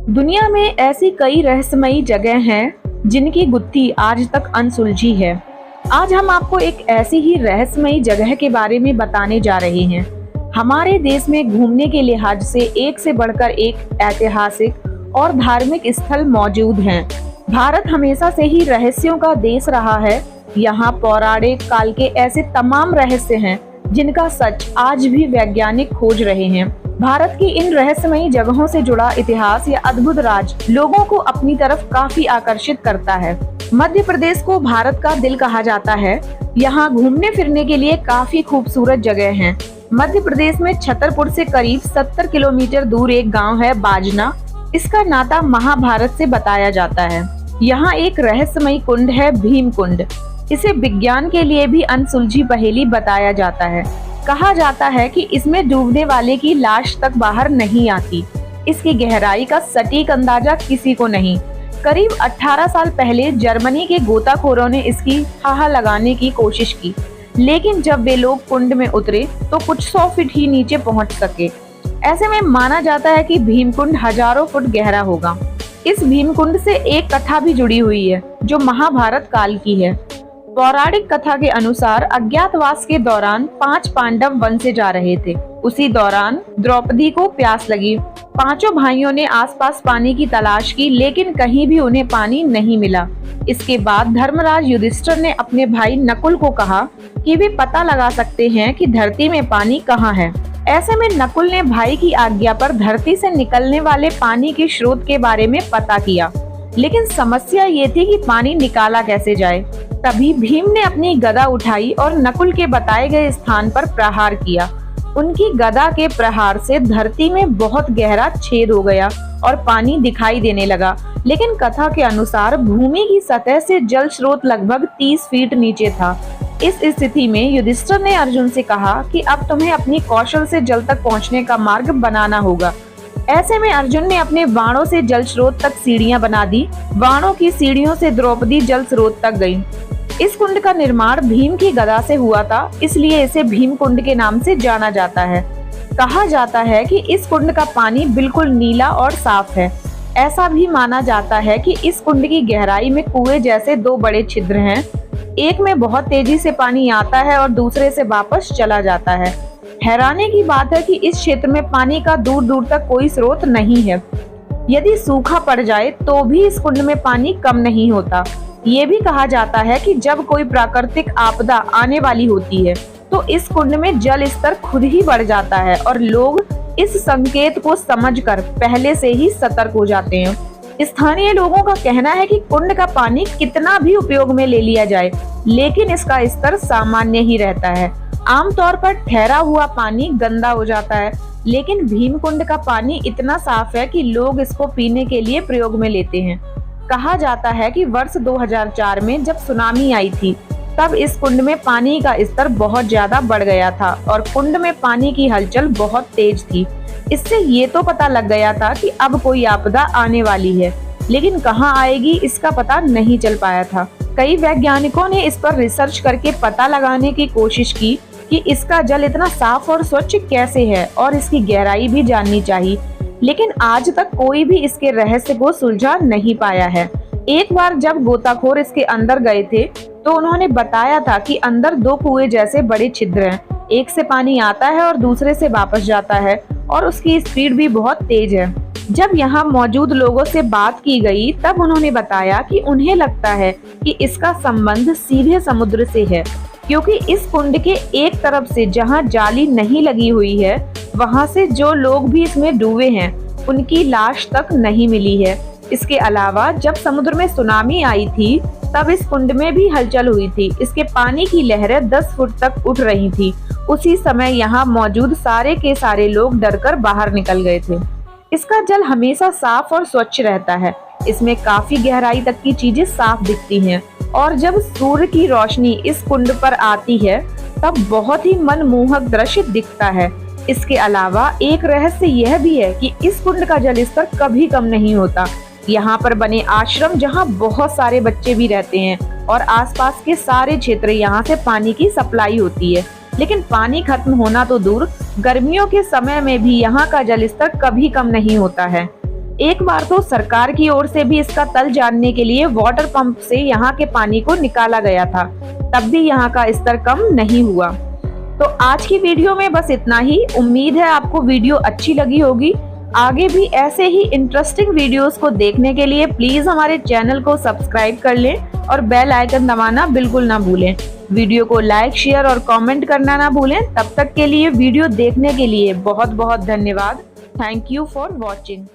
दुनिया में ऐसी कई रहस्यमयी जगह हैं जिनकी गुत्थी आज तक अनसुलझी है। आज हम आपको एक ऐसी ही रहस्यमयी जगह के बारे में बताने जा रहे हैं। हमारे देश में घूमने के लिहाज से एक से बढ़कर एक ऐतिहासिक और धार्मिक स्थल मौजूद हैं। भारत हमेशा से ही रहस्यों का देश रहा है। यहाँ पौराणिक काल के ऐसे तमाम रहस्य हैं जिनका सच आज भी वैज्ञानिक खोज रहे हैं। भारत की इन रहस्यमयी जगहों से जुड़ा इतिहास या अद्भुत राज लोगों को अपनी तरफ काफी आकर्षित करता है। मध्य प्रदेश को भारत का दिल कहा जाता है। यहाँ घूमने फिरने के लिए काफी खूबसूरत जगह हैं। मध्य प्रदेश में छतरपुर से करीब 70 किलोमीटर दूर एक गांव है बाजना। इसका नाता महाभारत से बताया जाता है। यहाँ एक रहस्यमयी कुंड है भीम कुंड। इसे विज्ञान के लिए भी अनसुलझी पहेली बताया जाता है। कहा जाता है कि इसमें डूबने वाले की लाश तक बाहर नहीं आती। इसकी गहराई का सटीक अंदाजा किसी को नहीं। करीब 18 साल पहले जर्मनी के गोताखोरों ने इसकी हाहा लगाने की कोशिश की, लेकिन जब वे लोग कुंड में उतरे तो कुछ 100 फीट ही नीचे पहुंच सके। ऐसे में माना जाता है कि भीमकुंड हजारों फुट गहरा होगा। इस भीमकुंड से एक कथा भी जुड़ी हुई है जो महाभारत काल की है। पौराणिक कथा के अनुसार अज्ञातवास के दौरान 5 पांडव वन से जा रहे थे। उसी दौरान द्रौपदी को प्यास लगी। पांचों भाइयों ने आसपास पानी की तलाश की, लेकिन कहीं भी उन्हें पानी नहीं मिला। इसके बाद धर्मराज युधिष्ठिर ने अपने भाई नकुल को कहा कि वे पता लगा सकते हैं कि धरती में पानी कहाँ है। ऐसे में नकुल ने भाई की आज्ञा पर धरती से निकलने वाले पानी के स्रोत के बारे में पता किया, लेकिन समस्या ये थी कि पानी निकाला कैसे जाए। तभी भीम ने अपनी गदा उठाई और नकुल के बताए गए स्थान पर प्रहार किया। उनकी गदा के प्रहार से धरती में बहुत गहरा छेद हो गया और पानी दिखाई देने लगा, लेकिन कथा के अनुसार भूमि की सतह से जल स्रोत लगभग 30 फीट नीचे था। इस स्थिति में युधिष्ठिर ने अर्जुन से कहा कि अब तुम्हें अपनी कौशल से जल तक पहुंचने का मार्ग बनाना होगा। ऐसे में अर्जुन ने अपने बाणों से जल स्रोत तक सीढ़ियां बना दी। बाणों की सीढ़ियों से द्रौपदी जल स्रोत तक गई। इस कुंड का निर्माण भीम की गदा से हुआ था, इसलिए इसे भीम कुंड के नाम से जाना जाता है। कहा जाता है कि इस कुंड का पानी बिल्कुल नीला और साफ है। ऐसा भी माना जाता है कि इस कुंड की गहराई में कुएं जैसे 2 बड़े छिद्र हैं। एक में बहुत तेजी से पानी आता है और दूसरे से वापस चला जाता है। हैरानी की बात है कि इस क्षेत्र में पानी का दूर दूर तक कोई स्रोत नहीं है। यदि सूखा पड़ जाए तो भी इस कुंड में पानी कम नहीं होता। ये भी कहा जाता है कि जब कोई प्राकृतिक आपदा आने वाली होती है तो इस कुंड में जल स्तर खुद ही बढ़ जाता है और लोग इस संकेत को समझकर पहले से ही सतर्क हो जाते हैं। स्थानीय लोगों का कहना है कि कुंड का पानी कितना भी उपयोग में ले लिया जाए, लेकिन इसका स्तर सामान्य ही रहता है। आमतौर पर ठहरा हुआ पानी गंदा हो जाता है, लेकिन भीमकुंड का पानी इतना साफ है कि लोग इसको पीने के लिए प्रयोग में लेते हैं। कहा जाता है कि वर्ष 2004 में जब सुनामी आई थी, तब इस कुंड में पानी का स्तर बहुत ज्यादा बढ़ गया था और कुंड में पानी की हलचल बहुत तेज थी। इससे ये तो पता लग गया था कि अब कोई आपदा आने वाली है, लेकिन कहाँ आएगी इसका पता नहीं चल पाया था। कई वैज्ञानिकों ने इस पर रिसर्च करके पता लगाने की कोशिश की कि इसका जल इतना साफ और स्वच्छ कैसे है और इसकी गहराई भी जाननी चाहिए, लेकिन आज तक कोई भी इसके रहस्य को सुलझा नहीं पाया है। एक बार जब गोताखोर इसके अंदर गए थे तो उन्होंने बताया था कि अंदर 2 कुएं जैसे बड़े छिद्र हैं। एक से पानी आता है और दूसरे से वापस जाता है और उसकी स्पीड भी बहुत तेज है। जब यहाँ मौजूद लोगों से बात की गई तब उन्होंने बताया कि उन्हें लगता है कि इसका संबंध सीधे समुद्र से है, क्योंकि इस कुंड के एक तरफ से जहाँ जाली नहीं लगी हुई है, वहाँ से जो लोग भी इसमें डूबे हैं उनकी लाश तक नहीं मिली है। इसके अलावा जब समुद्र में सुनामी आई थी तब इस कुंड में भी हलचल हुई थी। इसके पानी की लहरें 10 फुट तक उठ रही थी। उसी समय यहाँ मौजूद सारे के सारे लोग डरकर बाहर निकल गए थे। इसका जल हमेशा साफ और स्वच्छ रहता है। इसमें काफी गहराई तक की चीजें साफ दिखती हैं और जब सूर्य की रोशनी इस कुंड पर आती है तब बहुत ही मनमोहक दृश्य दिखता है। इसके अलावा एक रहस्य यह भी है कि इस कुंड का जल स्तर कभी कम नहीं होता। यहाँ पर बने आश्रम जहाँ बहुत सारे बच्चे भी रहते हैं और आसपास के सारे क्षेत्र यहाँ से पानी की सप्लाई होती है। लेकिन पानी खत्म होना तो दूर, गर्मियों के समय में भी यहाँ का जल स्तर कभी कम नहीं होता है। एक बार तो सरकार की ओर से भी इसका तल जानने के लिए वाटर पंप से यहाँ के पानी को निकाला गया था, तब भी यहाँ का स्तर कम नहीं हुआ। तो आज की वीडियो में बस इतना ही। उम्मीद है आपको वीडियो अच्छी लगी होगी। आगे भी ऐसे ही इंटरेस्टिंग वीडियोस को देखने के लिए प्लीज हमारे चैनल को सब्सक्राइब कर लें और बेल आइकन दबाना बिल्कुल ना भूलें। वीडियो को लाइक, शेयर और कमेंट करना ना भूलें। तब तक के लिए वीडियो देखने के लिए बहुत बहुत धन्यवाद। Thank you for watching.